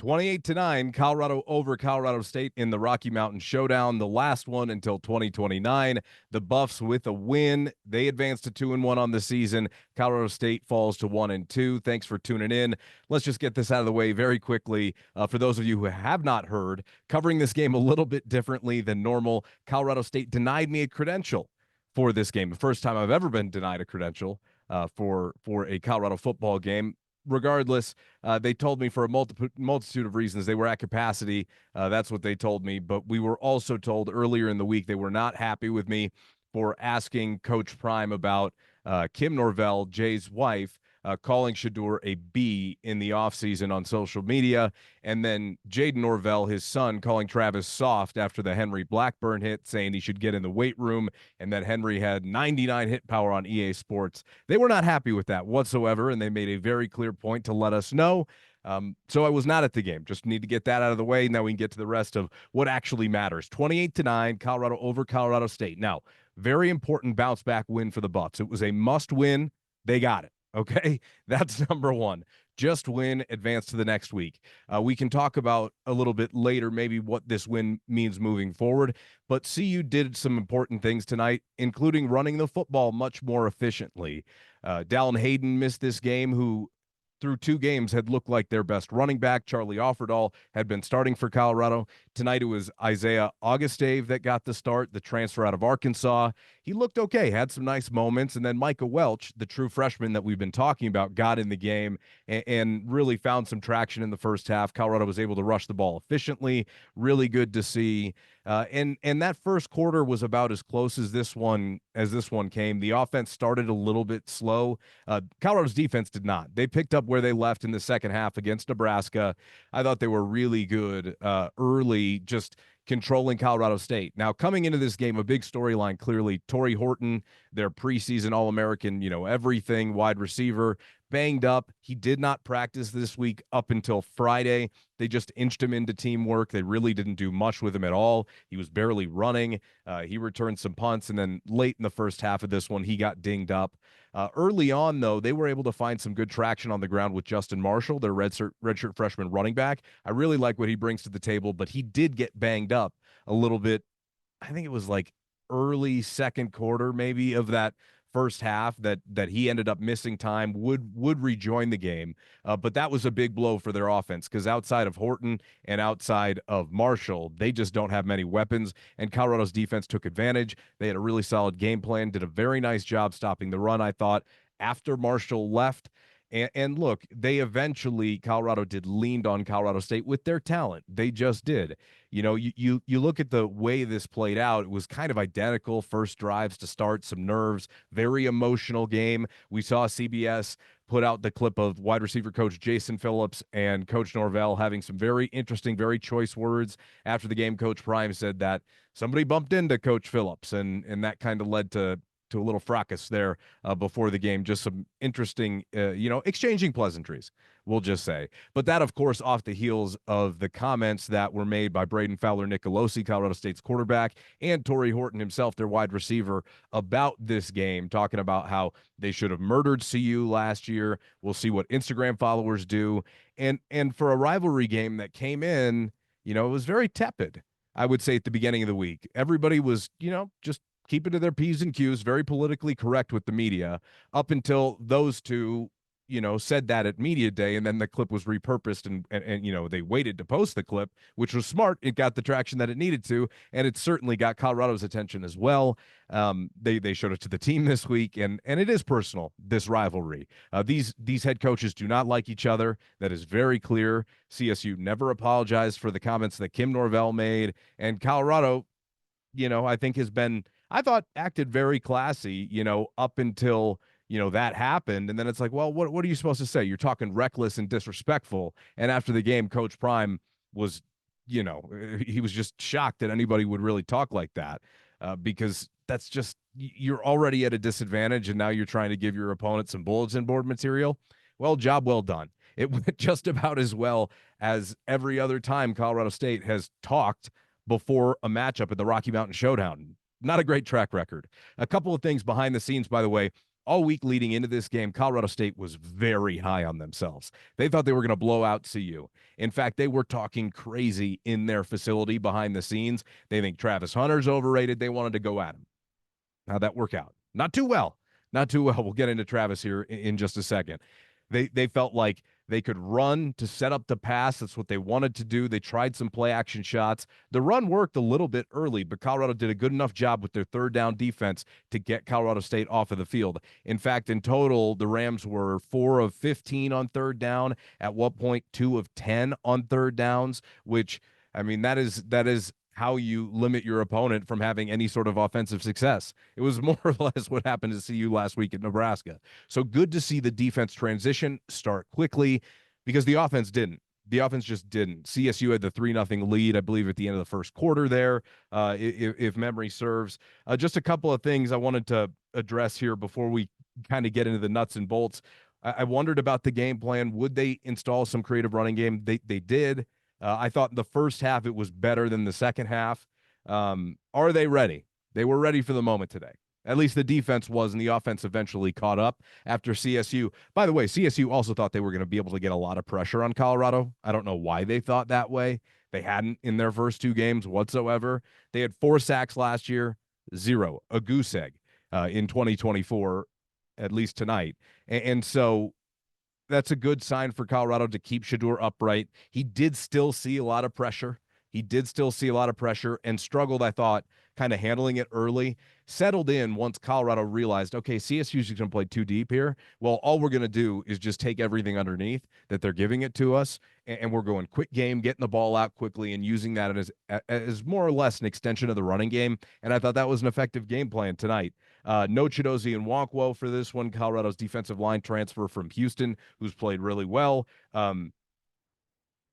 28-9, Colorado over Colorado State in the Rocky Mountain Showdown, the last one until 2029. The Buffs with a win. They advance to 2-1 on the season. Colorado State falls to 1-2. Thanks for tuning in. Let's just get this out of the way very quickly. For those of you who have not heard, covering this game a little bit differently than normal, Colorado State denied me a credential for this game. The first time I've ever been denied a credential for a Colorado football game. Regardless, they told me for a multitude of reasons they were at capacity. That's what they told me. But we were also told earlier in the week they were not happy with me for asking Coach Prime about Kim Norvell, Jay's wife, calling Shadur a B in the offseason on social media. And then Jaden Norvell, his son, calling Travis soft after the Henry Blackburn hit, saying he should get in the weight room, and that Henry had 99 hit power on EA Sports. They were not happy with that whatsoever, and they made a very clear point to let us know. So I was not at the game. Just need to get that out of the way. Now we can get to the rest of what actually matters. 28-9, Colorado over Colorado State. Now, very important bounce back win for the Buffs. It was a must win. They got it. Okay, that's number one. Just win, advance to the next week. We can talk about a little bit later maybe what this win means moving forward, but CU did some important things tonight, including running the football much more efficiently. Dallin Hayden missed this game, who through two games had looked like their best running back. Charlie Offerdahl had been starting for Colorado. Tonight it was Isaiah Augustave that got the start, the transfer out of Arkansas. He looked okay, had some nice moments, and then Micah Welch, the true freshman that we've been talking about, got in the game and really found some traction in the first half. Colorado was able to rush the ball efficiently. Really good to see. And that first quarter was about as close as this one came. The offense started a little bit slow. Colorado's defense did not. They picked up where they left in the second half against Nebraska. I thought they were really good early, just controlling Colorado State. Now, coming into this game, a big storyline, clearly, Torrey Horton, their preseason All-American, everything, wide receiver, banged up. He did not practice this week up until Friday. They just inched him into teamwork. They really didn't do much with him at all. He was barely running. He returned some punts, and then late in the first half of this one, he got dinged up. Early on, though, they were able to find some good traction on the ground with Justin Marshall, their redshirt freshman running back. I really like what he brings to the table, but he did get banged up a little bit. I think it was like early second quarter maybe of that first half that he ended up missing time, would rejoin the game. But that was a big blow for their offense, because outside of Horton and outside of Marshall, they just don't have many weapons, and Colorado's defense took advantage. They had a really solid game plan, did a very nice job stopping the run, I thought, after Marshall left. And look, Colorado did leaned on Colorado State with their talent. They just did. You look at the way this played out, it was kind of identical. First drives to start, some nerves, very emotional game. We saw CBS put out the clip of wide receiver coach Jason Phillips and Coach Norvell having some very interesting, very choice words. After the game, Coach Prime said that somebody bumped into Coach Phillips, and that kind of led to a little fracas there before the game. Just some interesting, exchanging pleasantries, we'll just say. But that, of course, off the heels of the comments that were made by Braden Fowler-Nicolosi, Colorado State's quarterback, and Torrey Horton himself, their wide receiver, about this game, talking about how they should have murdered CU last year. We'll see what Instagram followers do. And for a rivalry game that came in, it was very tepid, I would say, at the beginning of the week. Everybody was, just keeping to their P's and Q's, very politically correct with the media, up until those two, said that at media day, and then the clip was repurposed, and they waited to post the clip, which was smart. It got the traction that it needed to, and it certainly got Colorado's attention as well. They showed it to the team this week, and it is personal, this rivalry. These head coaches do not like each other. That is very clear. CSU never apologized for the comments that Kim Norvell made, and Colorado, I think I thought acted very classy, up until, that happened. And then it's like, well, what are you supposed to say? You're talking reckless and disrespectful. And after the game, Coach Prime was, he was just shocked that anybody would really talk like that, because that's just, you're already at a disadvantage, and now you're trying to give your opponent some bulletin board material. Well, job well done. It went just about as well as every other time Colorado State has talked before a matchup at the Rocky Mountain Showdown. Not a great track record. A couple of things behind the scenes, by the way. all week leading into this game, Colorado State was very high on themselves. They thought they were going to blow out CU. In fact, they were talking crazy in their facility behind the scenes. They think Travis Hunter's overrated. They wanted to go at him. How'd that work out? Not too well. Not too well. We'll get into Travis here in just a second. They felt like they could run to set up the pass. That's what they wanted to do. They tried some play action shots. The run worked a little bit early, but Colorado did a good enough job with their third down defense to get Colorado State off of the field. In fact, in total, the Rams were 4 of 15 on third down, at one point 2 of 10 on third downs, which, I mean, that is how you limit your opponent from having any sort of offensive success. It was more or less what happened to CU last week at Nebraska. So good to see the defense transition start quickly, because the offense didn't. The offense just didn't. CSU had the 3-0 lead, I believe, at the end of the first quarter there, if memory serves. Just a couple of things I wanted to address here before we kind of get into the nuts and bolts. I wondered about the game plan. Would they install some creative running game? They did. I thought in the first half it was better than the second half. Are they ready? They were ready for the moment today. At least the defense was, and the offense eventually caught up after CSU. By the way, CSU also thought they were going to be able to get a lot of pressure on Colorado. I don't know why they thought that way. They hadn't in their first 2 games whatsoever. They had 4 sacks last year, 0, a goose egg in 2024, at least tonight. And so that's a good sign for Colorado to keep Shedeur upright. He did still see a lot of pressure. And struggled, I thought, kind of handling it early. Settled in once Colorado realized, okay, CSU's going to play too deep here. Well, all we're going to do is just take everything underneath that they're giving it to us, and we're going quick game, getting the ball out quickly, and using that as more or less an extension of the running game. And I thought that was an effective game plan tonight. No Chidozie and Nwankwo for this one. Colorado's defensive line transfer from Houston, who's played really well.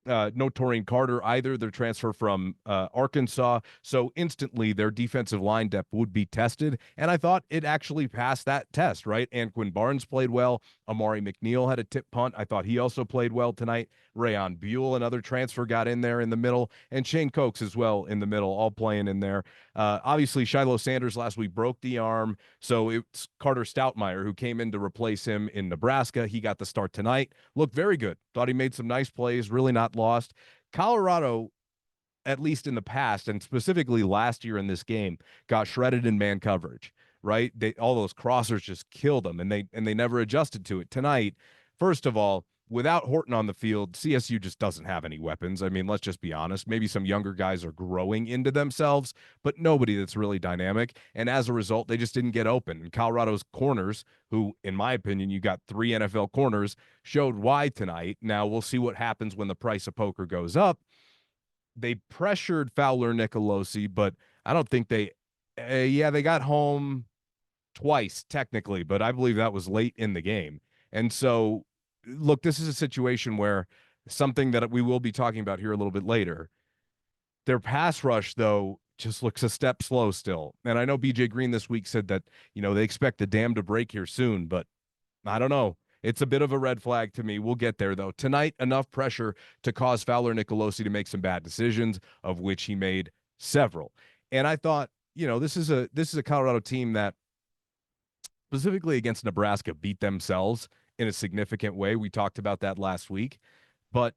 No Taurine Carter either. Their transfer from Arkansas. So instantly their defensive line depth would be tested. And I thought it actually passed that test, right? And Quinn Barnes played well. Amari McNeil had a tip punt. I thought he also played well tonight. Rayon Buell, another transfer, got in there in the middle. And Shane Cokes as well in the middle, all playing in there. Obviously, Shiloh Sanders last week broke the arm. So it's Carter Stoutmeyer who came in to replace him in Nebraska. He got the start tonight. Looked very good. Thought he made some nice plays, really not lost. Colorado, at least in the past, and specifically last year in this game, got shredded in man coverage, right? All those crossers just killed them, and they never adjusted to it. Tonight, first of all, without Horton on the field, CSU just doesn't have any weapons. I mean, let's just be honest. Maybe some younger guys are growing into themselves, but nobody that's really dynamic. And as a result, they just didn't get open. And Colorado's corners, who, in my opinion, you got 3 NFL corners, showed why tonight. Now we'll see what happens when the price of poker goes up. They pressured Fowler-Nicolosi, but I don't think they got home twice technically, but I believe that was late in the game. And so, look, this is a situation where something that we will be talking about here a little bit later. Their pass rush, though, just looks a step slow still. And I know BJ Green this week said that, they expect the dam to break here soon, but I don't know. It's a bit of a red flag to me. We'll get there, though. Tonight, enough pressure to cause Fowler-Nicolosi to make some bad decisions, of which he made several. And I thought, this is a Colorado team that specifically against Nebraska beat themselves in a significant way. We talked about that last week, but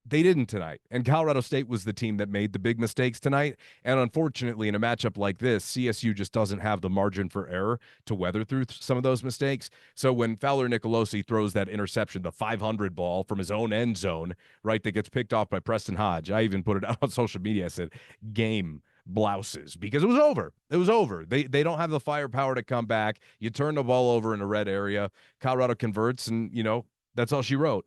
they didn't tonight. And Colorado State was the team that made the big mistakes tonight. And unfortunately, in a matchup like this, CSU just doesn't have the margin for error to weather through some of those mistakes. So when Fowler-Nicolosi throws that interception, the 500 ball from his own end zone, right, that gets picked off by Preston Hodge, I even put it out on social media. I said, game blouses, because it was over. It was over. They don't have the firepower to come back. You turn the ball over in a red area. Colorado converts, and, that's all she wrote.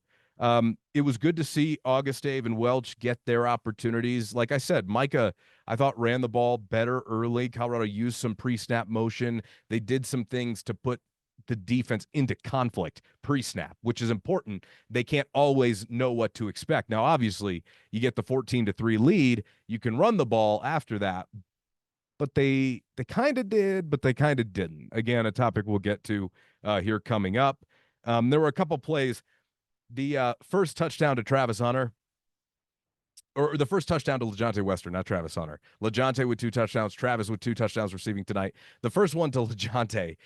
It was good to see Augustave and Welch get their opportunities. Like I said, Micah, I thought, ran the ball better early. Colorado used some pre-snap motion. They did some things to put the defense into conflict pre-snap, which is important. They can't always know what to expect. Now, obviously, you get the 14-3 lead. You can run the ball after that. But they kind of did, but they kind of didn't. Again, a topic we'll get to here coming up. There were a couple plays. The first touchdown to Travis Hunter, or the first touchdown to LeJontay Western, not Travis Hunter. LeJontay with 2 touchdowns, Travis with 2 touchdowns receiving tonight. The first one to LeJontay,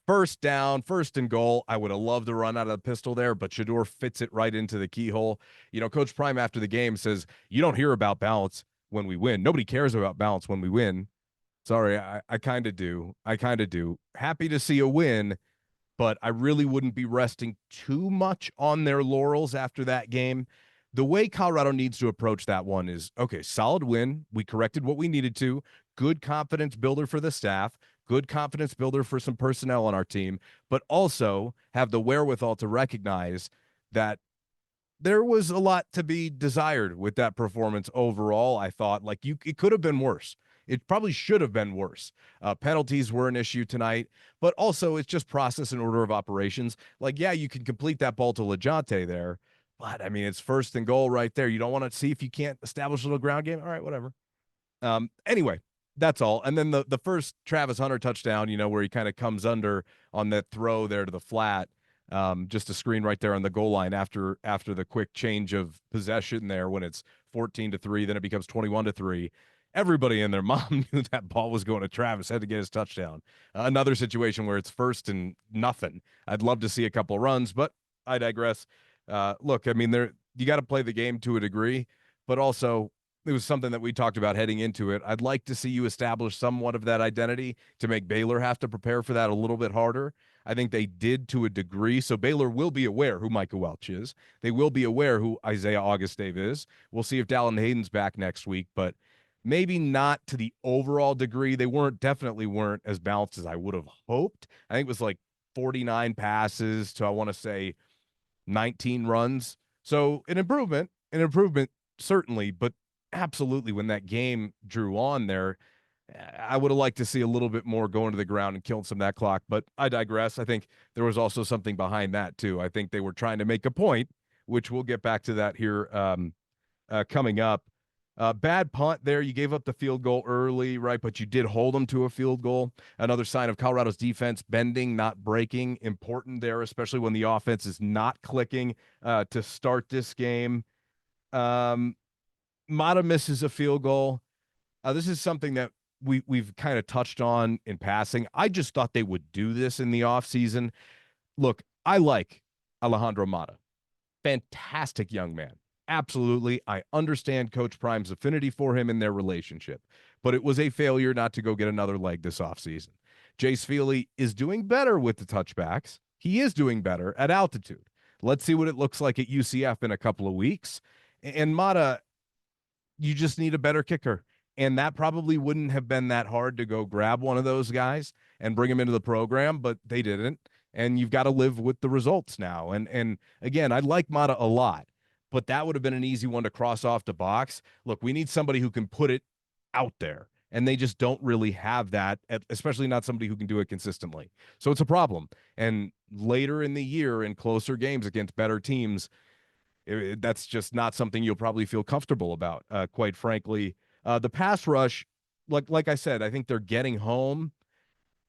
First down, first and goal. I would have loved to run out of the pistol there, but Shedeur fits it right into the keyhole. You know, Coach Prime after the game says, you don't hear about balance when we win. Nobody cares about balance when we win. Sorry, I kind of do. I kind of do. Happy to see a win, but I really wouldn't be resting too much on their laurels after that game. The way Colorado needs to approach that one is, okay, solid win. We corrected what we needed to. Good confidence builder for the staff. Good confidence builder for some personnel on our team, but also have the wherewithal to recognize that there was a lot to be desired with that performance overall. I thought it could have been worse. It probably should have been worse. Penalties were an issue tonight, but also it's just process and order of operations. Like, yeah, you can complete that ball to LaJonte there, but I mean, it's first and goal right there. You don't want to see if you can't establish a little ground game. All right, whatever. Anyway, that's all. And then the first Travis Hunter touchdown, you know, where he kind of comes under on that throw there to the flat, just a screen right there on the goal line after the quick change of possession there when it's 14-3, then it becomes 21-3. Everybody and their mom knew that ball was going to Travis, had to get his touchdown. Another situation where it's first and nothing. I'd love to see a couple runs, but I digress. Look, I mean, you got to play the game to a degree, but also it was something that we talked about heading into it. I'd like to see you establish somewhat of that identity to make Baylor have to prepare for that a little bit harder. I think they did to a degree. So Baylor will be aware who Micah Welch is. They will be aware who Isaiah Augustave is. We'll see if Dallin Hayden's back next week, but maybe not to the overall degree. They definitely weren't as balanced as I would have hoped. I think it was like 49 passes to, I want to say, 19 runs. So an improvement certainly, but absolutely when that game drew on there, I would have liked to see a little bit more going to the ground and killing some of that clock, but I digress. I think there was also something behind that too. I think they were trying to make a point, which we'll get back to that here coming up. Bad punt there. You gave up the field goal early, right? But you did hold them to a field goal. Another sign of Colorado's defense bending, not breaking. Important there, especially when the offense is not clicking to start this game. Mata misses a field goal. This is something that we've kind of touched on in passing. I just thought they would do this in the offseason. Look, I like Alejandro Mata. Fantastic young man. Absolutely. I understand Coach Prime's affinity for him in their relationship, but it was a failure not to go get another leg this offseason. Jace Feely is doing better with the touchbacks. He is doing better at altitude. Let's see what it looks like at UCF in a couple of weeks. And Mata, you just need a better kicker. And that probably wouldn't have been that hard to go grab one of those guys and bring him into the program, but they didn't. And you've got to live with the results now. And again, I like Mata a lot, but that would have been an easy one to cross off the box. Look, we need somebody who can put it out there, and they just don't really have that, especially not somebody who can do it consistently. So it's a problem. And later in the year in closer games against better teams, that's just not something you'll probably feel comfortable about, quite frankly. The pass rush, like I said, I think they're getting home.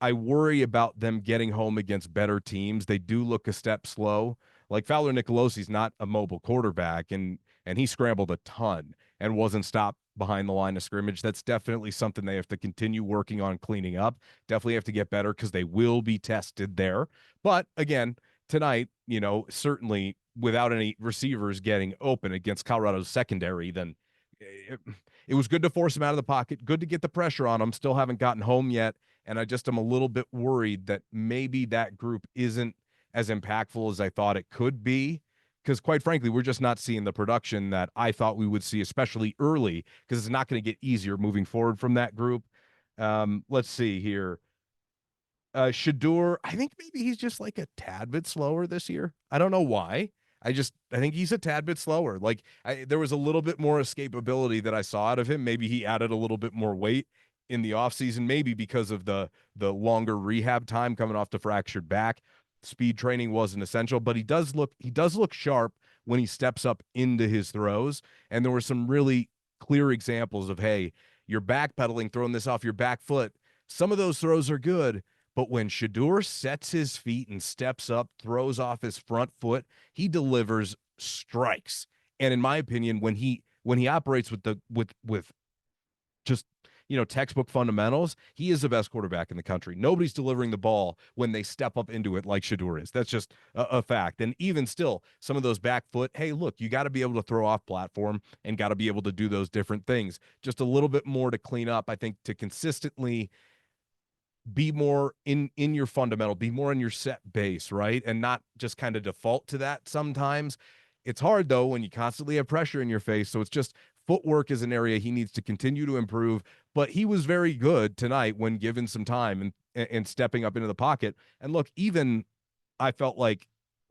I worry about them getting home against better teams. They do look a step slow. Like Fowler-Nicolosi's not a mobile quarterback, and he scrambled a ton and wasn't stopped behind the line of scrimmage. That's definitely something they have to continue working on cleaning up. Definitely have to get better because they will be tested there. But again, tonight, you know, certainly without any receivers getting open against Colorado's secondary, then it was good to force them out of the pocket. Good to get the pressure on them. Still haven't gotten home yet. And I just am a little bit worried that maybe that group isn't as impactful as I thought it could be. Because quite frankly, we're just not seeing the production that I thought we would see, especially early, because it's not going to get easier moving forward from that group. Let's see here. Shedeur, I think maybe he's just like a tad bit slower this year. I don't know why. I think he's a tad bit slower. Like there was a little bit more escapability that I saw out of him. Maybe he added a little bit more weight in the offseason, maybe because of the longer rehab time coming off the fractured back. Speed training wasn't essential, but he does look sharp when he steps up into his throws. And there were some really clear examples of, hey, you're backpedaling, throwing this off your back foot. Some of those throws are good, but when Shedeur sets his feet and steps up, throws off his front foot, he delivers strikes. And in my opinion, when he operates with just textbook fundamentals, he is the best quarterback in the country. Nobody's delivering the ball when they step up into it like Shedeur is. That's just a fact. And even still, some of those back foot, hey, look, you got to be able to throw off platform and got to be able to do those different things. Just a little bit more to clean up, I think, to consistently be more in your fundamental, be more in your set base, right? And not just kind of default to that sometimes. It's hard, though, when you constantly have pressure in your face. So it's just footwork is an area he needs to continue to improve. But he was very good tonight when given some time and stepping up into the pocket. And look, even I felt like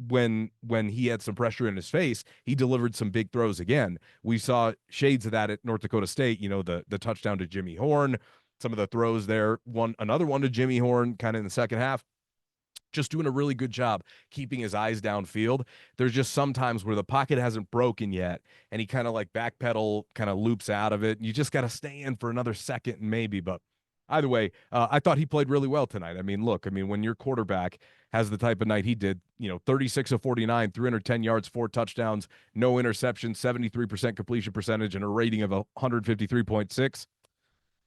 when he had some pressure in his face, he delivered some big throws again. We saw shades of that at North Dakota State, the touchdown to Jimmy Horn, some of the throws there, another one to Jimmy Horn kind of in the second half. Just doing a really good job keeping his eyes downfield. There's just some times where the pocket hasn't broken yet, and he kind of like backpedal, kind of loops out of it. You just got to stay in for another second maybe. But either way, I thought he played really well tonight. Look, when your quarterback has the type of night he did, 36 of 49, 310 yards, 4 touchdowns, no interceptions, 73% completion percentage, and a rating of 153.6.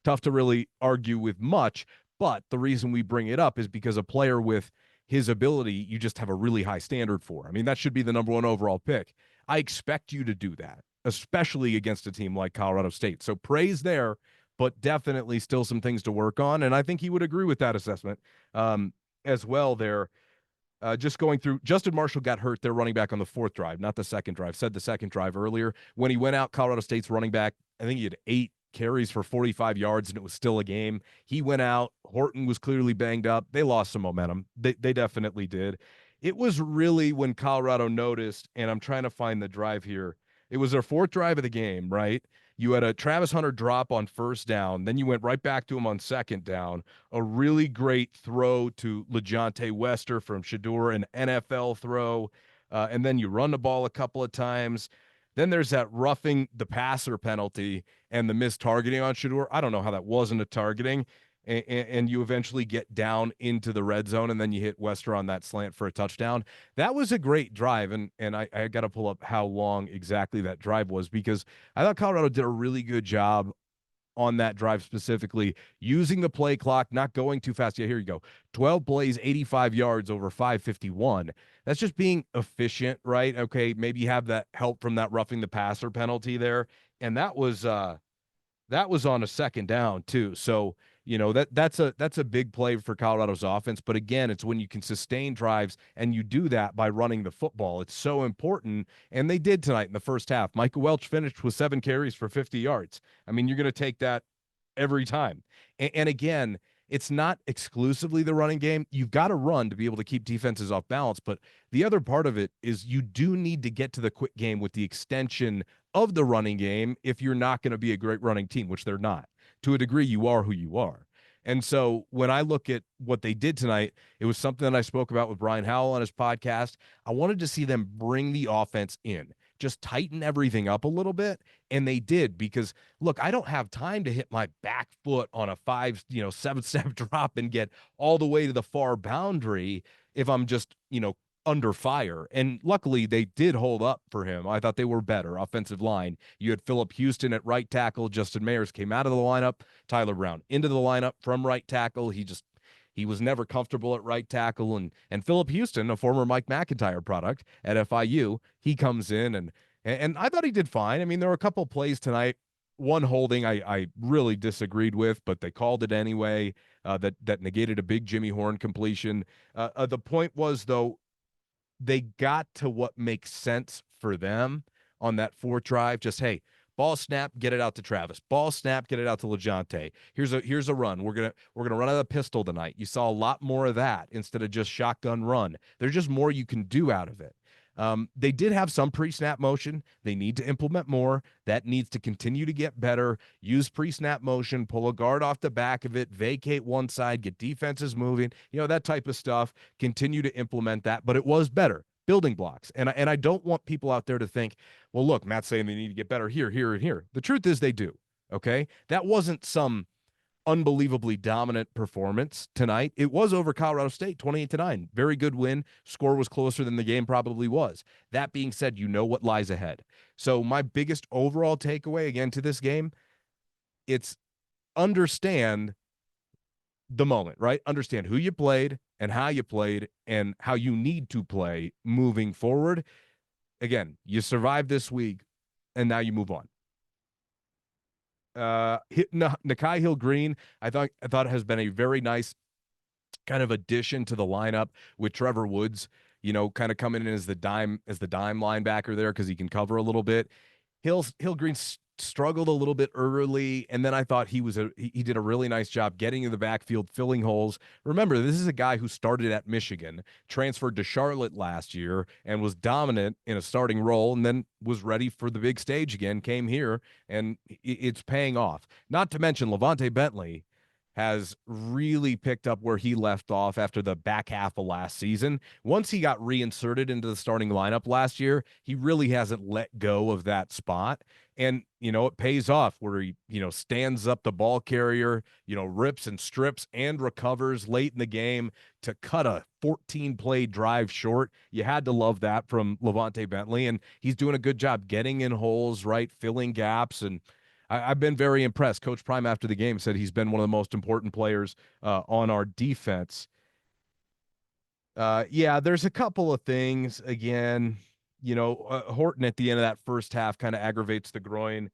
Tough to really argue with much, but the reason we bring it up is because a player with his ability, you just have a really high standard for. That should be the number 1 overall pick. I expect you to do that, especially against a team like Colorado State. So praise there, but definitely still some things to work on, and I think he would agree with that assessment as well there. Just going through, Justin Marshall got hurt. They're running back on the 4th drive, not the 2nd drive. Said the 2nd drive earlier. When he went out, Colorado State's running back, I think he had 8 carries for 45 yards, and it was still a game. He went out. Horton was clearly banged up. They lost some momentum. They definitely did. It was really when Colorado noticed, and I'm trying to find the drive here. It was their 4th drive of the game, right? You had a Travis Hunter drop on 1st down. Then you went right back to him on 2nd down. A really great throw to LeJontay Wester from Shedeur, an NFL throw. And then you run the ball a couple of times. Then there's that roughing the passer penalty and the missed targeting on Shedeur. I don't know how that wasn't a targeting. And you eventually get down into the red zone, and then you hit Wester on that slant for a touchdown. That was a great drive, and I got to pull up how long exactly that drive was, because I thought Colorado did a really good job on that drive specifically, using the play clock, not going too fast. Yeah, here you go. 12 plays, 85 yards over 5:51. That's just being efficient, right? Okay, maybe you have that help from that roughing the passer penalty there, and that was on a 2nd down too. So that's a big play for Colorado's offense. But again, it's when you can sustain drives, and you do that by running the football. It's so important, and they did tonight in the first half. Michael Welch finished with 7 carries for 50 yards. You're going to take that every time. And again, it's not exclusively the running game. You've got to run to be able to keep defenses off balance. But the other part of it is you do need to get to the quick game with the extension of the running game if you're not going to be a great running team, which they're not. To a degree, you are who you are. And so when I look at what they did tonight, it was something that I spoke about with Brian Howell on his podcast. I wanted to see them bring the offense in, just tighten everything up a little bit. And they did, because look, I don't have time to hit my back foot on a 7-step drop and get all the way to the far boundary if I'm just, under fire. And luckily they did hold up for him. I thought they were better offensive line. You had Phillip Houston at right tackle. Justin Mayers came out of the lineup. Tyler Brown into the lineup from right tackle. He was never comfortable at right tackle. And Phillip Houston, a former Mike McIntyre product at FIU, he comes in and I thought he did fine. There were a couple plays tonight. One holding I really disagreed with, but they called it anyway. That negated a big Jimmy Horn completion. The point was, though, they got to what makes sense for them on that 4th drive. Just, hey, ball snap, get it out to Travis. Ball snap, get it out to LeJontay. Here's a run. We're gonna run out of the pistol tonight. You saw a lot more of that instead of just shotgun run. There's just more you can do out of it. They did have some pre-snap motion. They need to implement more. That needs to continue to get better. Use pre-snap motion, pull a guard off the back of it, vacate one side, get defenses moving, that type of stuff. Continue to implement that, but it was better. Building blocks. And I don't want people out there to think, well, look, Matt's saying they need to get better here, here, and here. The truth is they do, okay? That wasn't some unbelievably dominant performance tonight. It was over Colorado State, 28-9. Very good win. Score was closer than the game probably was. That being said, you know what lies ahead. So my biggest overall takeaway, again, to this game, it's understand the moment, right? Understand who you played and how you need to play moving forward. Again, you survived this week, and now you move on. Nakai Hill Green, I thought has been a very nice kind of addition to the lineup with Trevor Woods, kind of coming in as the dime linebacker there because he can cover a little bit. Hill Green struggled a little bit early, and then I thought he did a really nice job getting in the backfield, filling holes. Remember, this is a guy who started at Michigan, transferred to Charlotte last year, and was dominant in a starting role, and then was ready for the big stage again, came here, and it's paying off. Not to mention Levante Bentley has really picked up where he left off after the back half of last season. Once he got reinserted into the starting lineup last year, he really hasn't let go of that spot. And, it pays off where he, stands up the ball carrier, rips and strips and recovers late in the game to cut a 14-play drive short. You had to love that from Levante Bentley, and he's doing a good job getting in holes, right, filling gaps, and I've been very impressed. Coach Prime, after the game, said he's been one of the most important players on our defense. Yeah, there's a couple of things. Again, Horton at the end of that first half kind of aggravates the groin.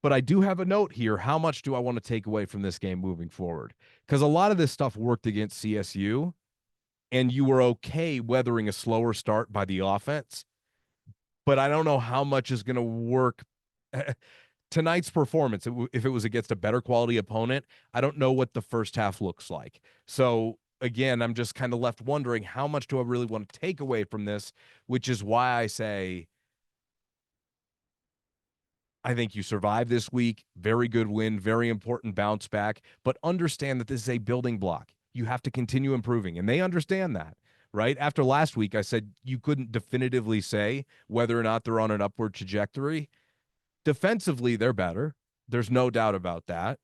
But I do have a note here. How much do I want to take away from this game moving forward? Because a lot of this stuff worked against CSU, and you were okay weathering a slower start by the offense. But I don't know how much is going to work. Tonight's performance, if it was against a better quality opponent, I don't know what the first half looks like. So again, I'm just kind of left wondering how much do I really want to take away from this, which is why I say I think you survive this week. Very good win, very important bounce back, but understand that this is a building block. You have to continue improving, and they understand that. Right after last week, I said you couldn't definitively say whether or not they're on an upward trajectory. Defensively, they're better. There's no doubt about that.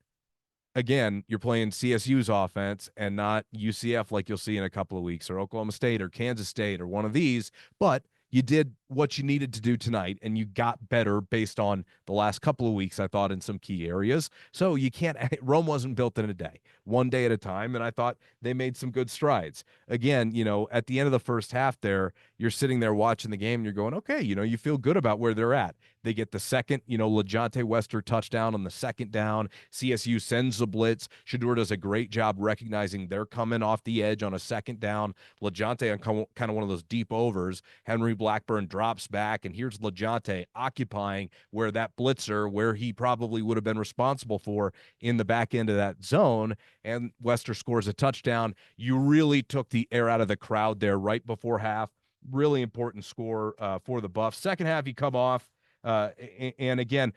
Again, you're playing CSU's offense and not UCF like you'll see in a couple of weeks, or Oklahoma State or Kansas State or one of these, but you did what you needed to do tonight, and you got better based on the last couple of weeks, I thought, in some key areas. So you can't – Rome wasn't built in a day, one day at a time, and I thought they made some good strides. Again, at the end of the first half there, you're sitting there watching the game, and you're going, okay, you feel good about where they're at. They get the second, LeJonte Wester touchdown on the second down. CSU sends the blitz. Shedeur does a great job recognizing they're coming off the edge on a second down. LeJonte on kind of one of those deep overs. Henry Blackburn drops back, and here's LeJonte occupying where that blitzer, where he probably would have been responsible for in the back end of that zone, and Wester scores a touchdown. You really took the air out of the crowd there right before half. Really important score for the Buffs. Second half, you come off. And again,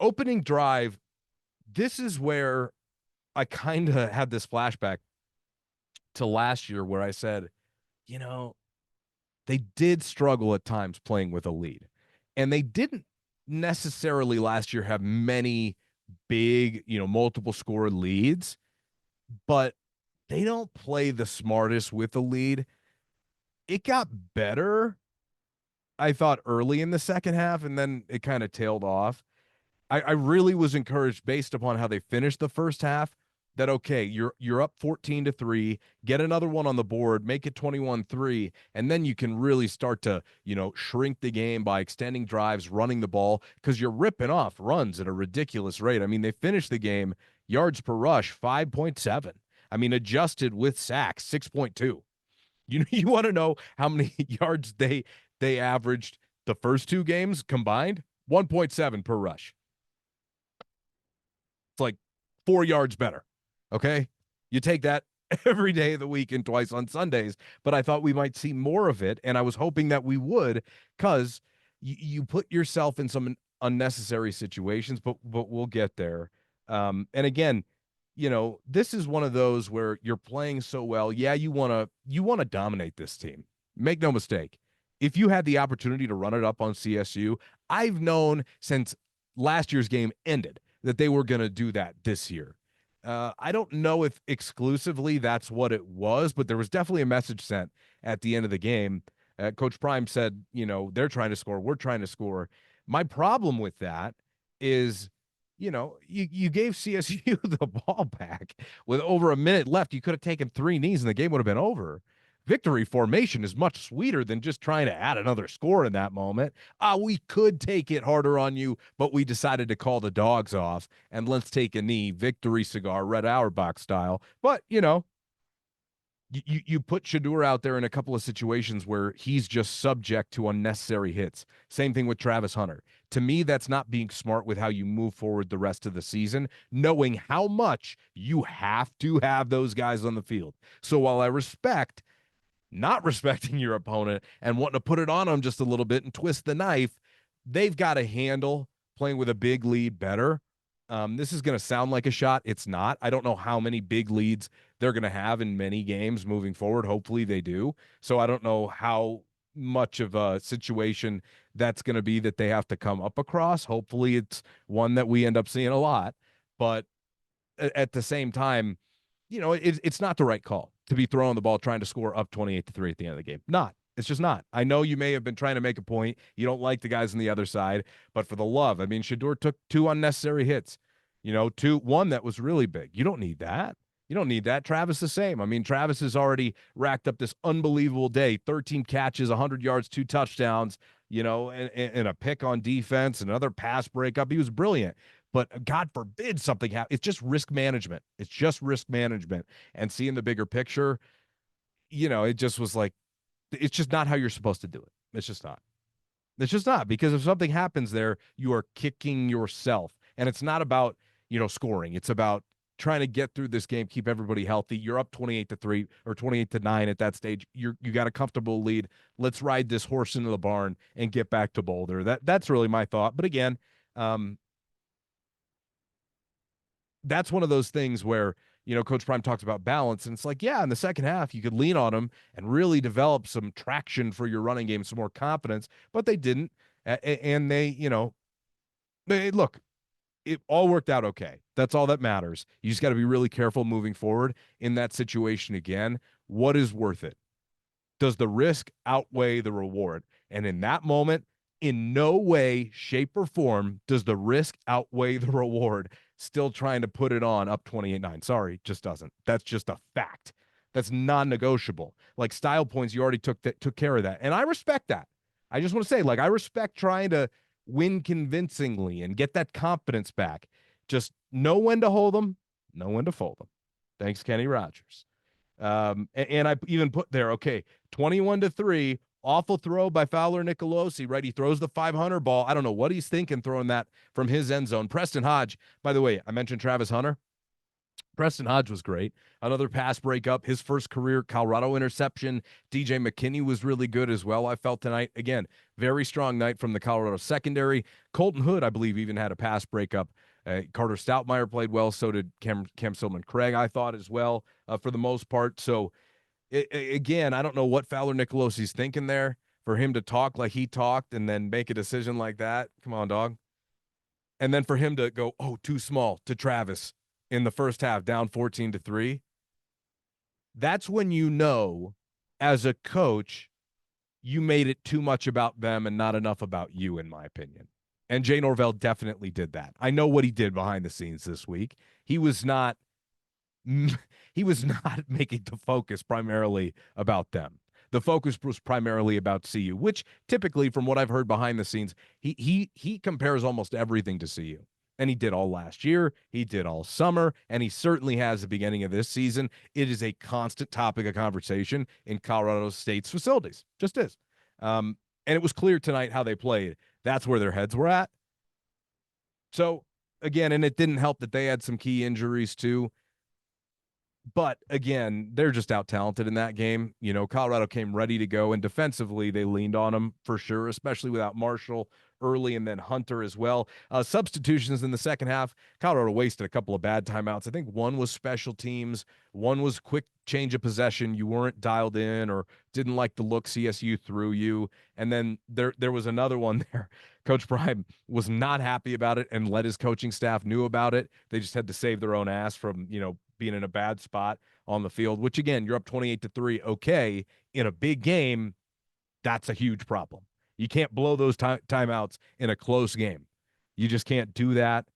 opening drive, this is where I kind of had this flashback to last year where I said, they did struggle at times playing with a lead. And they didn't necessarily last year have many big, multiple score leads, but they don't play the smartest with a lead. It got better, I thought, early in the second half, and then it kind of tailed off. I really was encouraged based upon how they finished the first half that, okay, you're up 14-3, get another one on the board, make it 21-3, and then you can really start to, shrink the game by extending drives, running the ball, because you're ripping off runs at a ridiculous rate. I mean, they finished the game, yards per rush, 5.7. I mean, adjusted with sacks, 6.2. You want to know how many yards they averaged the first two games combined? 1.7 per rush. It's like 4 yards better. Okay. You take that every day of the week and twice on Sundays, but I thought we might see more of it. And I was hoping that we would, because you put yourself in some unnecessary situations, but we'll get there. And again, this is one of those where you're playing so well. Yeah, you want to dominate this team. Make no mistake. If you had the opportunity to run it up on CSU, I've known since last year's game ended that they were going to do that this year. I don't know if exclusively that's what it was, but there was definitely a message sent at the end of the game. Coach Prime said, they're trying to score, we're trying to score. My problem with that is you gave CSU the ball back with over a minute left. You could have taken 3 knees and the game would have been over. Victory formation is much sweeter than just trying to add another score in that moment. We could take it harder on you, but we decided to call the dogs off and let's take a knee. Victory cigar, Red Auerbach style. But, you put Shedeur out there in a couple of situations where he's just subject to unnecessary hits. Same thing with Travis Hunter. To me, that's not being smart with how you move forward the rest of the season, knowing how much you have to have those guys on the field. So while I respect not respecting your opponent and wanting to put it on them just a little bit and twist the knife, they've got to handle playing with a big lead better. This is going to sound like a shot. It's not. I don't know how many big leads they're going to have in many games moving forward. Hopefully they do. So I don't know how much of a situation that's going to be that they have to come up across. Hopefully it's one that we end up seeing a lot. But at the same time, it's not the right call to be throwing the ball trying to score up 28-3 at the end of the game. Not. It's just not. I know you may have been trying to make a point. You don't like the guys on the other side, but for the love, Shedeur took 2 unnecessary hits, 1 that was really big. You don't need that. You don't need that. Travis the same. Travis has already racked up this unbelievable day, 13 catches, 100 yards, 2 touchdowns, and a pick on defense, another pass breakup. He was brilliant. But God forbid something happens. It's just risk management. It's just risk management. And seeing the bigger picture, it just was like, it's just not how you're supposed to do it. It's just not. It's just not, because if something happens there, you are kicking yourself. And it's not about, scoring. It's about trying to get through this game, keep everybody healthy. You're up 28-3 or 28-9 at that stage. You got a comfortable lead. Let's ride this horse into the barn and get back to Boulder. That's really my thought. But again, that's one of those things where, Coach Prime talks about balance, and it's like, yeah, in the second half, you could lean on them and really develop some traction for your running game, some more confidence, but they didn't. And look, it all worked out okay. That's all that matters. You just got to be really careful moving forward in that situation again. What is worth it? Does the risk outweigh the reward? And in that moment, in no way, shape, or form does the risk outweigh the reward. Still trying to put it on up 28-9. Sorry, just doesn't. That's just a fact. That's non-negotiable. Like style points, you already took care of that. And I respect that. I just want to say, I respect trying to win convincingly and get that confidence back. Just know when to hold them, know when to fold them. Thanks, Kenny Rogers. And I even put there, okay, 21-3, awful throw by Fowler-Nicolosi, right? He throws the 500 ball. I don't know what he's thinking throwing that from his end zone. Preston Hodge, by the way, I mentioned Travis Hunter. Preston Hodge was great. Another pass breakup, his first career Colorado interception. DJ McKinney was really good as well, I felt tonight. Again, very strong night from the Colorado secondary. Colton Hood, I believe, even had a pass breakup. Carter Stoutmeyer played well. So did Cam Silman-Craig, I thought, as well, for the most part. So, again, I don't know what Fowler-Nicolosi's thinking there for him to talk like he talked and then make a decision like that. Come on, dog. And then for him to go, too small to Travis in the first half, down 14-3. That's when you know, as a coach, you made it too much about them and not enough about you, in my opinion. And Jay Norvell definitely did that. I know what he did behind the scenes this week. He was not making the focus primarily about them. The focus was primarily about CU, which typically, from what I've heard behind the scenes, he compares almost everything to CU. And he did all last year. He did all summer. And he certainly has the beginning of this season. It is a constant topic of conversation in Colorado State's facilities. Just is. And it was clear tonight how they played. That's where their heads were at. So, again, and it didn't help that they had some key injuries too. But, again, they're just out-talented in that game. Colorado came ready to go, and defensively they leaned on them for sure, especially without Marshall early and then Hunter as well. Substitutions in the second half, Colorado wasted a couple of bad timeouts. I think one was special teams. One was quick change of possession. You weren't dialed in or didn't like the look CSU threw you. And then there was another one there. Coach Prime was not happy about it and let his coaching staff knew about it. They just had to save their own ass from, being in a bad spot on the field, which, again, you're up 28-3. Okay. In a big game, that's a huge problem. You can't blow those timeouts in a close game. You just can't do that.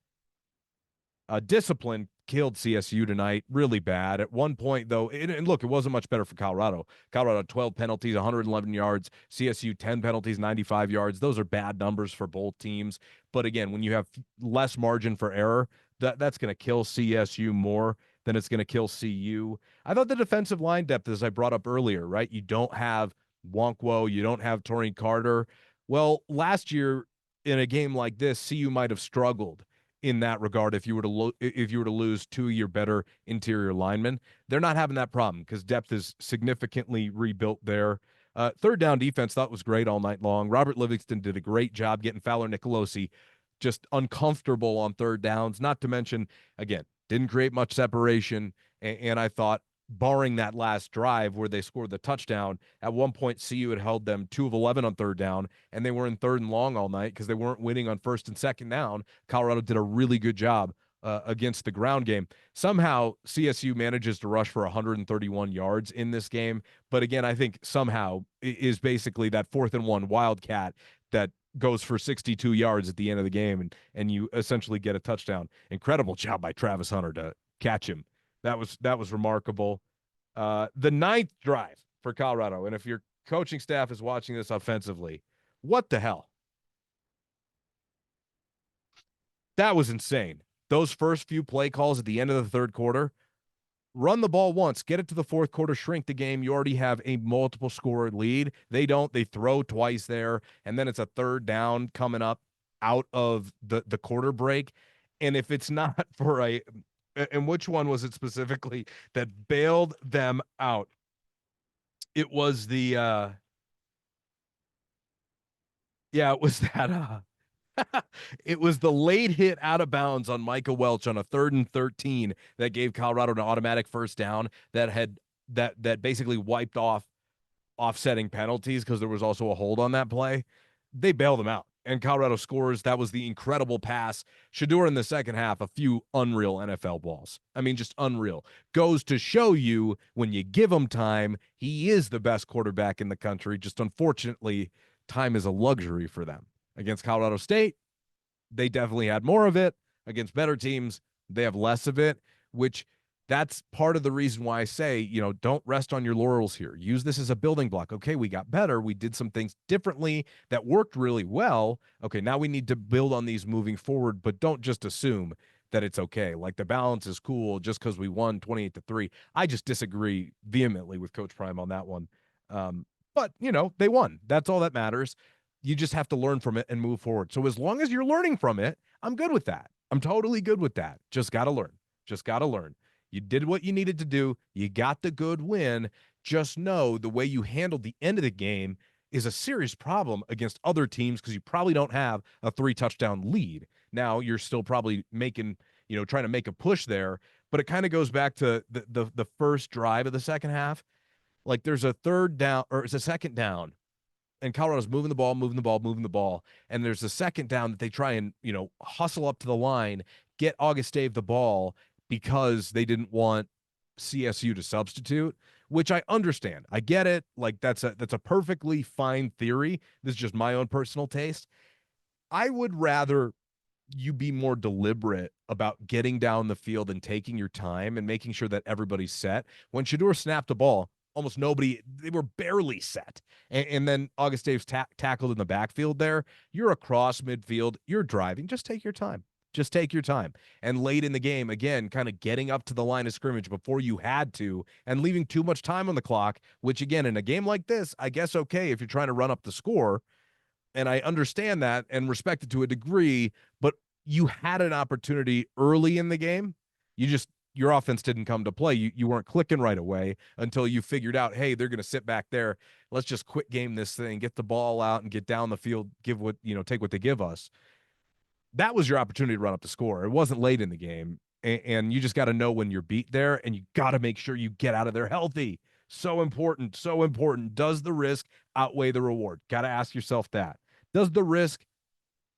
Discipline killed CSU tonight really bad. At one point, though, and look, it wasn't much better for Colorado. Colorado 12 penalties, 111 yards. CSU 10 penalties, 95 yards. Those are bad numbers for both teams. But again, when you have less margin for error, that's going to kill CSU more than it's going to kill CU. I thought the defensive line depth, as I brought up earlier, right? You don't have Wonkwo, you don't have Torrey Carter. Well, last year in a game like this, CU might have struggled in that regard if you were to lose two of your better interior linemen. They're not having that problem because depth is significantly rebuilt there. Third down defense thought was great all night long. Robert Livingston did a great job getting Fowler-Nicolosi just uncomfortable on third downs, not to mention, again, didn't create much separation. And I thought, barring that last drive where they scored the touchdown, at one point CU had held them 2 of 11 on third down, and they were in third and long all night because they weren't winning on first and second down. Colorado did a really good job against the ground game. Somehow CSU manages to rush for 131 yards in this game. But again, I think somehow is basically that 4th and 1 wildcat that goes for 62 yards at the end of the game, and you essentially get a touchdown. Incredible job by Travis Hunter to catch him. That was remarkable. The 9th drive for Colorado, and if your coaching staff is watching this offensively, what the hell? That was insane. Those first few play calls at the end of the third quarter, run the ball once, get it to the fourth quarter, shrink the game. You already have a multiple scorer lead. They don't. They throw twice there, and then it's a third down coming up out of the quarter break. And if it's not for and which one was it specifically that bailed them out? It was the it was that it was the late hit out of bounds on Micah Welch on a 3rd and 13 that gave Colorado an automatic first down that basically wiped off offsetting penalties because there was also a hold on that play. They bailed them out, and Colorado scores. That was the incredible pass. Shedeur in the second half, a few unreal NFL balls. I mean, just unreal. Goes to show you when you give him time, he is the best quarterback in the country. Just unfortunately, time is a luxury for them. Against Colorado State, they definitely had more of it. Against better teams, they have less of it, which that's part of the reason why I say, don't rest on your laurels here. Use this as a building block. Okay, we got better. We did some things differently that worked really well. Okay, now we need to build on these moving forward, but don't just assume that it's okay. Like the balance is cool just because we won 28-3. I just disagree vehemently with Coach Prime on that one. But, they won. That's all that matters. You just have to learn from it and move forward. So as long as you're learning from it, I'm good with that. I'm totally good with that. Just got to learn. Just got to learn. You did what you needed to do. You got the good win. Just know the way you handled the end of the game is a serious problem against other teams because you probably don't have a 3-touchdown lead. Now you're still probably making, trying to make a push there, but it kind of goes back to the first drive of the second half. Like there's a third down or it's a second down, and Colorado's moving the ball, and there's a second down that they try and, hustle up to the line, get Augustave the ball because they didn't want CSU to substitute, which I understand. I get it. Like that's a perfectly fine theory. This is just my own personal taste. I would rather you be more deliberate about getting down the field and taking your time and making sure that everybody's set. When Shedeur snapped the ball, almost nobody, they were barely set. And then Augustave's tackled in the backfield there. You're across midfield. You're driving. Just take your time. Just take your time. And late in the game, again, kind of getting up to the line of scrimmage before you had to and leaving too much time on the clock, which, again, in a game like this, I guess okay if you're trying to run up the score. And I understand that and respect it to a degree, but you had an opportunity early in the game. Your offense didn't come to play. You weren't clicking right away until you figured out, hey, they're going to sit back there. Let's just quick game this thing, get the ball out and get down the field, take what they give us. That was your opportunity to run up the score. It wasn't late in the game. And you just got to know when you're beat there, and you got to make sure you get out of there healthy. So important, so important. Does the risk outweigh the reward? Got to ask yourself that. Does the risk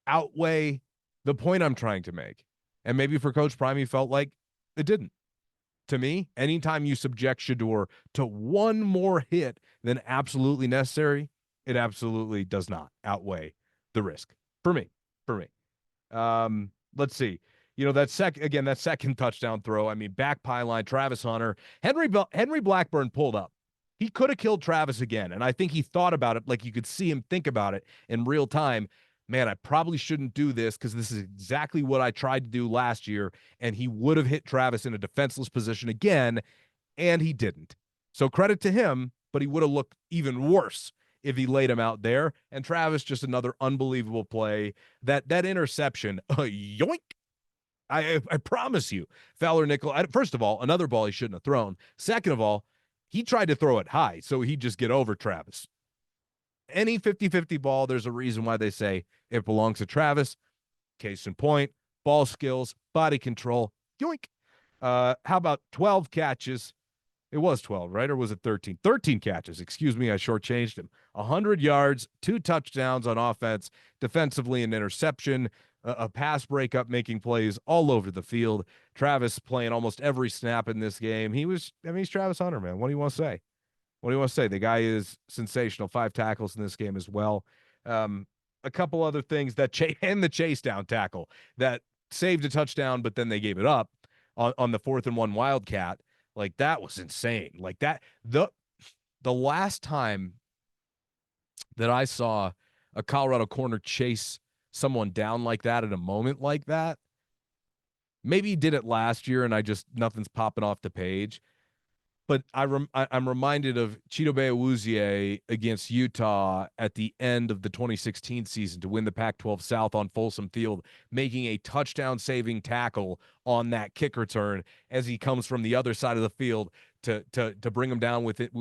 outweigh the point I'm trying to make? And maybe for Coach Prime, he felt like it didn't. To me, anytime you subject Shedeur to one more hit than absolutely necessary, it absolutely does not outweigh the risk. For me. Let's see. that second touchdown throw. I mean, back pylon, Travis Hunter, Henry Blackburn pulled up. He could have killed Travis again, and I think he thought about it, like you could see him think about it in real time. Man, I probably shouldn't do this because this is exactly what I tried to do last year, and he would have hit Travis in a defenseless position again, and he didn't. So credit to him, but he would have looked even worse if he laid him out there. And Travis, just another unbelievable play. That interception, yoink. I promise you, Fowler-Nicolosi, first of all, another ball he shouldn't have thrown. Second of all, he tried to throw it high, so he'd just get over Travis. Any 50-50 ball, there's a reason why they say it belongs to Travis. Case in point, ball skills, body control, yoink. How about 12 catches? It was 12, right? Or was it 13? 13 catches. Excuse me, I shortchanged him. 100 yards, 2 touchdowns on offense, defensively an interception, a pass breakup, making plays all over the field. Travis playing almost every snap in this game. He's Travis Hunter, man. What do you want to say? What do you want to say? The guy is sensational. 5 tackles in this game as well. A couple other things and the chase down tackle that saved a touchdown, but then they gave it up on the 4th and 1 Wildcat. Like, that was insane. Like, that, the last time that I saw a Colorado corner chase someone down like that at a moment like that, maybe he did it last year and nothing's popping off the page. But I'm reminded of Chidobe Awuzie against Utah at the end of the 2016 season to win the Pac-12 South on Folsom Field, making a touchdown-saving tackle on that kick return as he comes from the other side of the field to bring him down with it,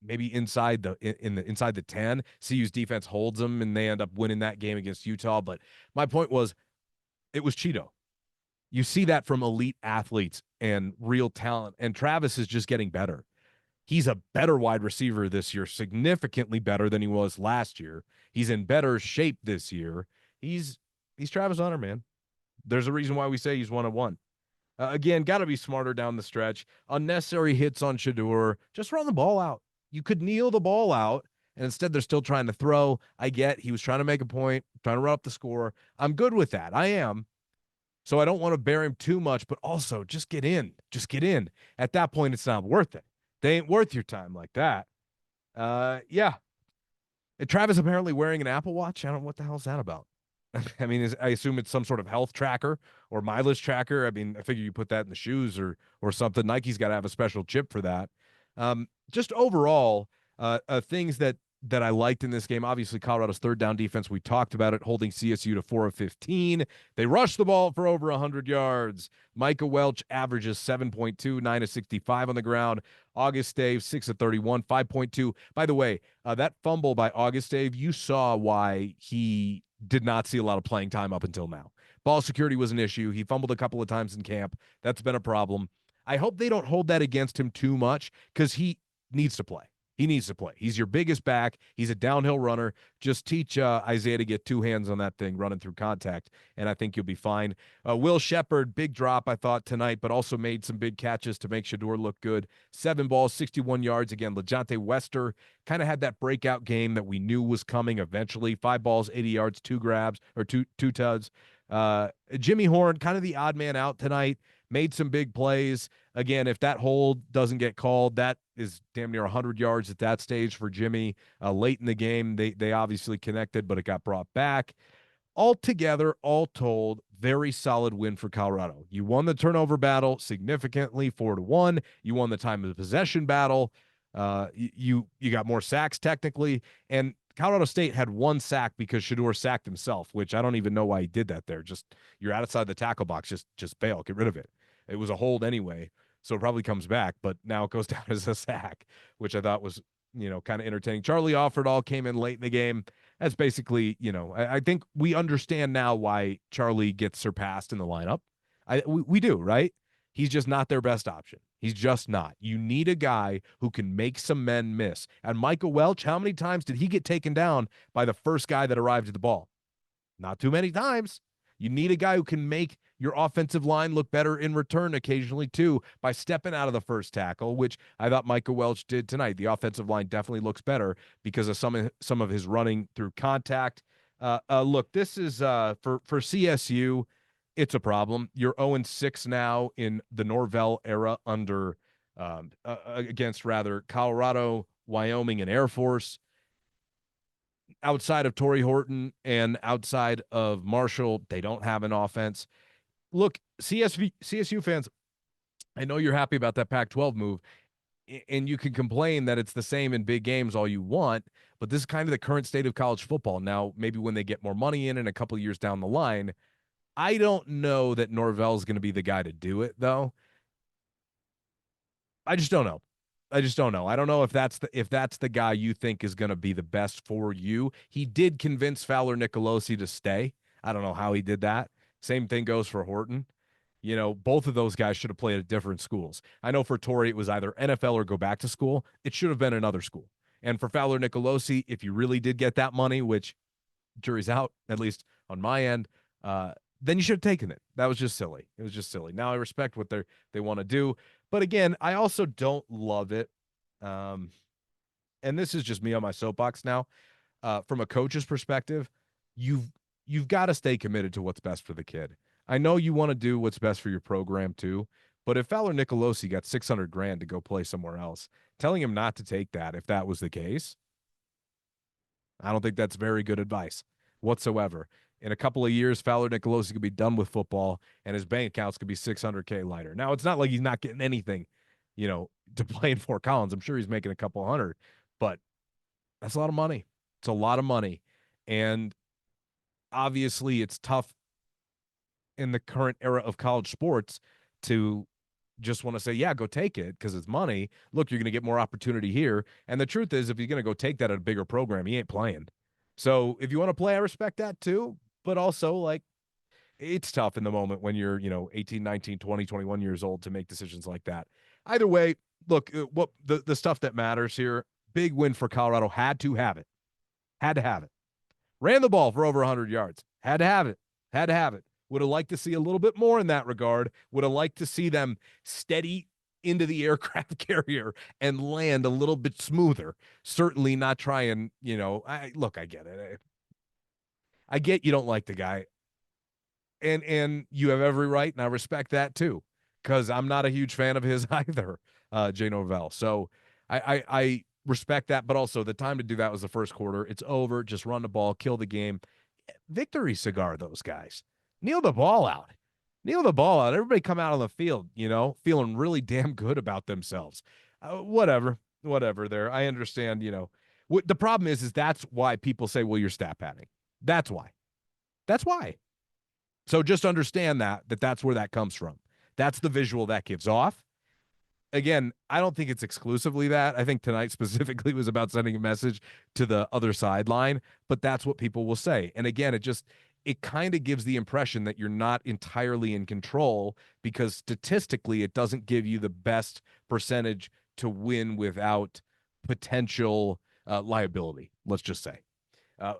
maybe inside the 10. CU's defense holds them, and they end up winning that game against Utah. But my point was, it was Chido. You see that from elite athletes and real talent, and Travis is just getting better. He's a better wide receiver this year, significantly better than he was last year. He's in better shape this year. He's Travis Hunter, man. There's a reason why we say he's 1-of-1. Again, got to be smarter down the stretch. Unnecessary hits on Shedeur. Just run the ball out. You could kneel the ball out, and instead they're still trying to throw. I get he was trying to make a point, trying to run up the score. I'm good with that. I am. So I don't want to bear him too much, but also just get in. Just get in. At that point, it's not worth it. They ain't worth your time like that. Yeah. And Travis apparently wearing an Apple Watch. I don't know what the hell's that about. I mean, I assume it's some sort of health tracker or mileage tracker. I mean, I figure you put that in the shoes or something. Nike's got to have a special chip for that. Just overall, things that I liked in this game. Obviously, Colorado's third down defense, we talked about it, holding CSU to 4 of 15. They rushed the ball for over 100 yards. Micah Welch averages 7.2, 9 of 65 on the ground. August Dave, 6 of 31, 5.2. By the way, that fumble by August Dave, you saw why he did not see a lot of playing time up until now. Ball security was an issue. He fumbled a couple of times in camp. That's been a problem. I hope they don't hold that against him too much because he needs to play. He needs to play. He's your biggest back. He's a downhill runner. Just teach Isaiah to get 2 hands on that thing running through contact, and I think you'll be fine. Will Shepard, big drop, I thought, tonight, but also made some big catches to make Shedeur look good. 7 balls, 61 yards. Again, LeJonte Wester kind of had that breakout game that we knew was coming eventually. 5 balls, 80 yards, 2 grabs, or two tuds. Jimmy Horn, kind of the odd man out tonight. Made some big plays. Again, if that hold doesn't get called, that is damn near 100 yards at that stage for Jimmy. Late in the game, they obviously connected, but it got brought back. Altogether, all told, very solid win for Colorado. You won the turnover battle significantly, 4-1. You won the time of the possession battle. You got more sacks technically, and Colorado State had 1 sack because Shedeur sacked himself, which I don't even know why he did that there. Just, you're outside the tackle box, just bail, get rid of it. It was a hold anyway, so it probably comes back, but now it goes down as a sack, which I thought was, kind of entertaining. Charlie Offerdahl came in late in the game. That's basically, I think we understand now why Charlie gets surpassed in the lineup. We do, right? He's just not their best option. He's just not. You need a guy who can make some men miss. And Michael Welch, how many times did he get taken down by the first guy that arrived at the ball? Not too many times. You need a guy who can make your offensive line look better in return occasionally, too, by stepping out of the first tackle, which I thought Michael Welch did tonight. The offensive line definitely looks better because of some of his running through contact. Look, this is for CSU. it's a problem. You're 0-6 now in the Norvell era under against rather Colorado, Wyoming, and Air Force. Outside of Torrey Horton and outside of Marshall, they don't have an offense. Look, CSU fans, I know you're happy about that Pac-12 move, and you can complain that it's the same in big games all you want, but this is kind of the current state of college football. Now, maybe when they get more money in and a couple of years down the line, I don't know that Norvell's going to be the guy to do it, though. I just don't know. I just don't know. I don't know if that's the guy you think is going to be the best for you. He did convince Fowler-Nicolosi to stay. I don't know how he did that. Same thing goes for Horton. You know, both of those guys should have played at different schools. I know for Torrey, it was either NFL or go back to school. It should have been another school. And for Fowler-Nicolosi, if you really did get that money, which jury's out, at least on my end, then you should have taken it. That was just silly. It was just silly. Now I respect what they want to do. But again, I also don't love it. And this is just me on my soapbox now. From a coach's perspective, you've got to stay committed to what's best for the kid. I know you want to do what's best for your program too, but if Fowler-Nicolosi got $600,000 to go play somewhere else, telling him not to take that if that was the case, I don't think that's very good advice whatsoever. In a couple of years, Fowler-Nicolosi could be done with football, and his bank accounts could be $600,000 lighter. Now, it's not like he's not getting anything, to play in Fort Collins. I'm sure he's making a couple hundred, but that's a lot of money. It's a lot of money. And obviously, it's tough in the current era of college sports to just want to say, yeah, go take it because it's money. Look, you're going to get more opportunity here. And the truth is, if you're going to go take that at a bigger program, he ain't playing. So if you want to play, I respect that too. But also, like, it's tough in the moment when you're, 18, 19, 20, 21 years old to make decisions like that. Either way, look, what the stuff that matters here, big win for Colorado, had to have it. Had to have it. Ran the ball for over 100 yards. Had to have it. Had to have it. Would have liked to see a little bit more in that regard. Would have liked to see them steady into the aircraft carrier and land a little bit smoother. Certainly not try and, I get it. I get you don't like the guy. And you have every right, and I respect that too, because I'm not a huge fan of his either, Jay Norvell. So I respect that, but also the time to do that was the first quarter. It's over. Just run the ball, kill the game. Victory cigar, those guys. Kneel the ball out. Kneel the ball out. Everybody come out on the field, feeling really damn good about themselves. Whatever there. I understand, What the problem is that's why people say, well, you're stat padding. That's why. That's why. So just understand that's where that comes from. That's the visual that gives off. Again, I don't think it's exclusively that. I think tonight specifically was about sending a message to the other sideline, but that's what people will say. And again, it kind of gives the impression that you're not entirely in control because statistically it doesn't give you the best percentage to win without potential liability, let's just say.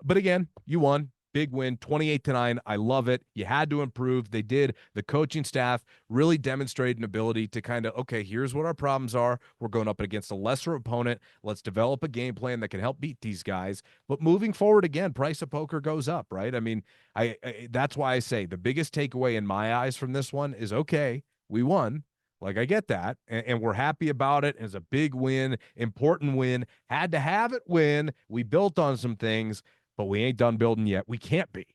But again, you won. Big win, 28-9. I love it. You had to improve. They did. The coaching staff really demonstrated an ability to kind of, okay, here's what our problems are. We're going up against a lesser opponent. Let's develop a game plan that can help beat these guys. But moving forward, again, price of poker goes up, right? I mean, I that's why I say the biggest takeaway in my eyes from this one is, okay, we won. Like, I get that, and we're happy about it. It's a big win, important win. Had to have it win. We built on some things. But we ain't done building yet. We can't be.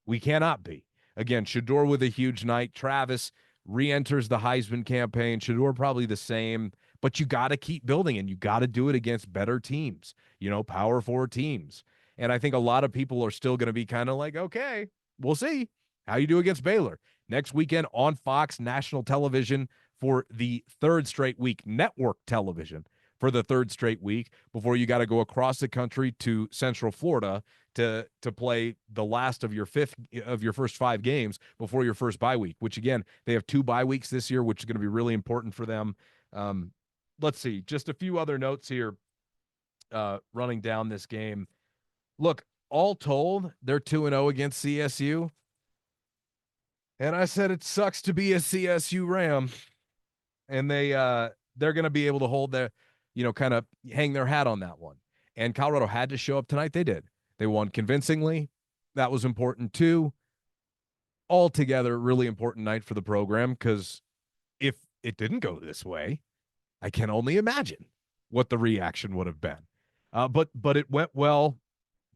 We cannot be. Again, Shedeur with a huge night. Travis re-enters the Heisman campaign. Shedeur probably the same. But you got to keep building, and you got to do it against better teams, Power 4 teams. And I think a lot of people are still going to be kind of like, okay, we'll see how you do against Baylor. Next weekend on Fox National Television for the third straight week, network television for the third straight week, before you got to go across the country to Central Florida to play the last of your first 5 games before your first bye week, which again, they have 2 bye weeks this year, which is going to be really important for them. Let's see, just a few other notes here running down this game. Look, all told, they're 2-0 against CSU. And I said it sucks to be a CSU Ram. And they're going to be able to hold their, kind of hang their hat on that one. And Colorado had to show up tonight. They did. They won convincingly. That was important too. altogether really important night for the program, because if it didn't go this way, I can only imagine what the reaction would have been. But it went well.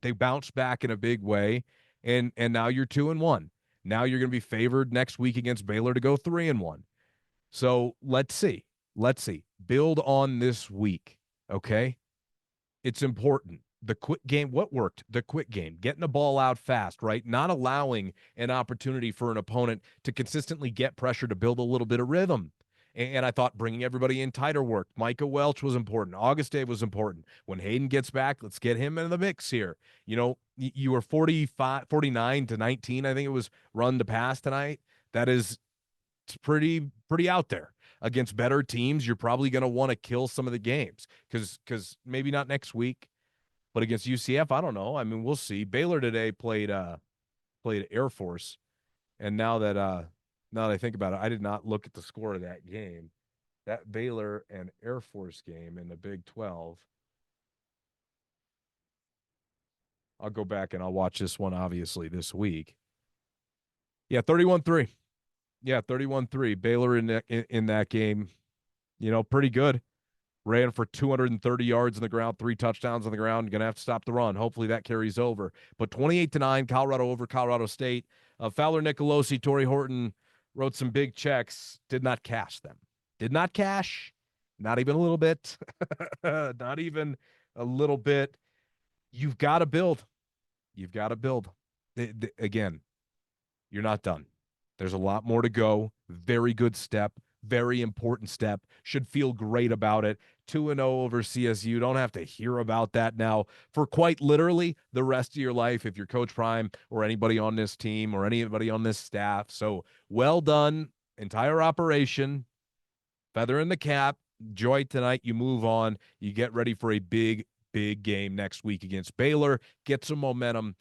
They bounced back in a big way, and now you're 2-1. Now you're going to be favored next week against Baylor to go 3-1. So let's see. Let's see. Build on this week, okay? It's important. The quick game, what worked? The quick game, getting the ball out fast, right? Not allowing an opportunity for an opponent to consistently get pressure to build a little bit of rhythm. And I thought bringing everybody in tighter worked. Micah Welch was important. Auguste was important. When Hayden gets back, let's get him in the mix here. You know, you were 49-19, I think it was, run to pass tonight. That is, it's pretty out there. Against better teams, you're probably going to want to kill some of the games, because maybe not next week, but against UCF, I don't know. I mean, we'll see. Baylor today played Air Force, and now that I think about it, I did not look at the score of that game. That Baylor and Air Force game in the Big 12. I'll go back and I'll watch this one, obviously, this week. Yeah, 31-3. Yeah, 31-3. Baylor in that game, you know, pretty good. Ran for 230 yards on the ground, 3 touchdowns on the ground. Going to have to stop the run. Hopefully that carries over. But 28-9, Colorado over Colorado State. Fowler-Nicolosi, Torrey Horton wrote some big checks. Did not cash them. Did not cash. Not even a little bit. Not even a little bit. You've got to build. You've got to build. Again, you're not done. There's a lot more to go. Very good step. Very important step. Should feel great about it. 2-0 over CSU. Don't have to hear about that now for quite literally the rest of your life if you're Coach Prime or anybody on this team or anybody on this staff. So well done, entire operation. Feather in the cap. Enjoy tonight. You move on. You get ready for a big game next week against Baylor. Get some momentum.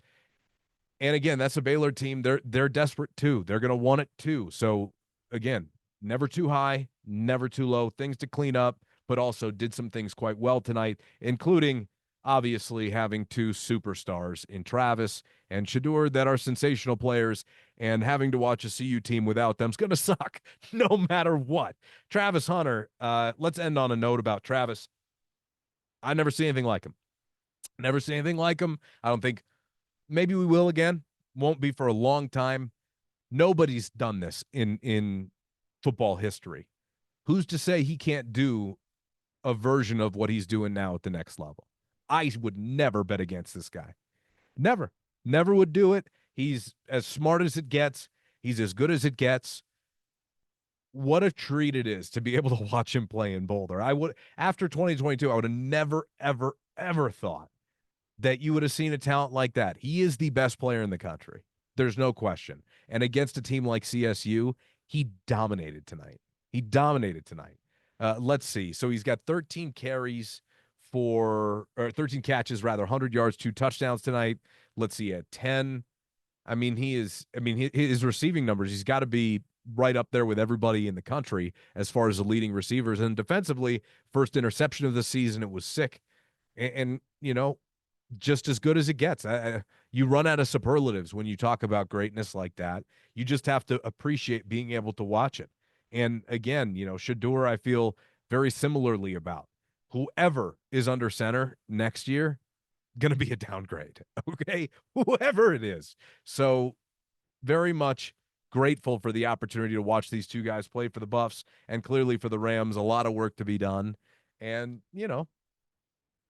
And again, that's a Baylor team. They're desperate too. They're going to want it too. So again, never too high, never too low. Things to clean up, but also did some things quite well tonight, including obviously having 2 superstars in Travis and Shedeur that are sensational players, and having to watch a CU team without them is going to suck no matter what. Travis Hunter, let's end on a note about Travis. I never see anything like him. Never see anything like him. I don't think. Maybe we will again. Won't be for a long time. Nobody's done this in football history. Who's to say he can't do a version of what he's doing now at the next level? I would never bet against this guy. Never. Never would do it. He's as smart as it gets. He's as good as it gets. What a treat it is to be able to watch him play in Boulder. After 2022, I would have never, ever, ever thought that you would have seen a talent like that. He is the best player in the country. There's no question. And against a team like CSU, he dominated tonight. Let's see. So he's got 13 catches, 100 yards, 2 touchdowns tonight. Let's see, at 10. I mean, his receiving numbers, he's got to be right up there with everybody in the country as far as the leading receivers. And defensively, first interception of the season, it was sick. And you know, just as good as it gets. You run out of superlatives when you talk about greatness like that. You just have to appreciate being able to watch it. And again, you know, Shedeur, I feel very similarly about. Whoever is under center next year, going to be a downgrade, okay? Whoever it is. So very much grateful for the opportunity to watch these 2 guys play for the Buffs, and clearly for the Rams. A lot of work to be done. And, you know,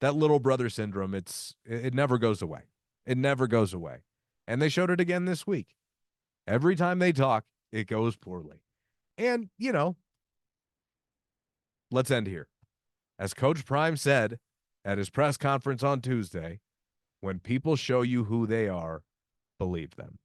that little brother syndrome, it never goes away. It never goes away. And they showed it again this week. Every time they talk, it goes poorly. And, you know, let's end here. As Coach Prime said at his press conference on Tuesday, when people show you who they are, believe them.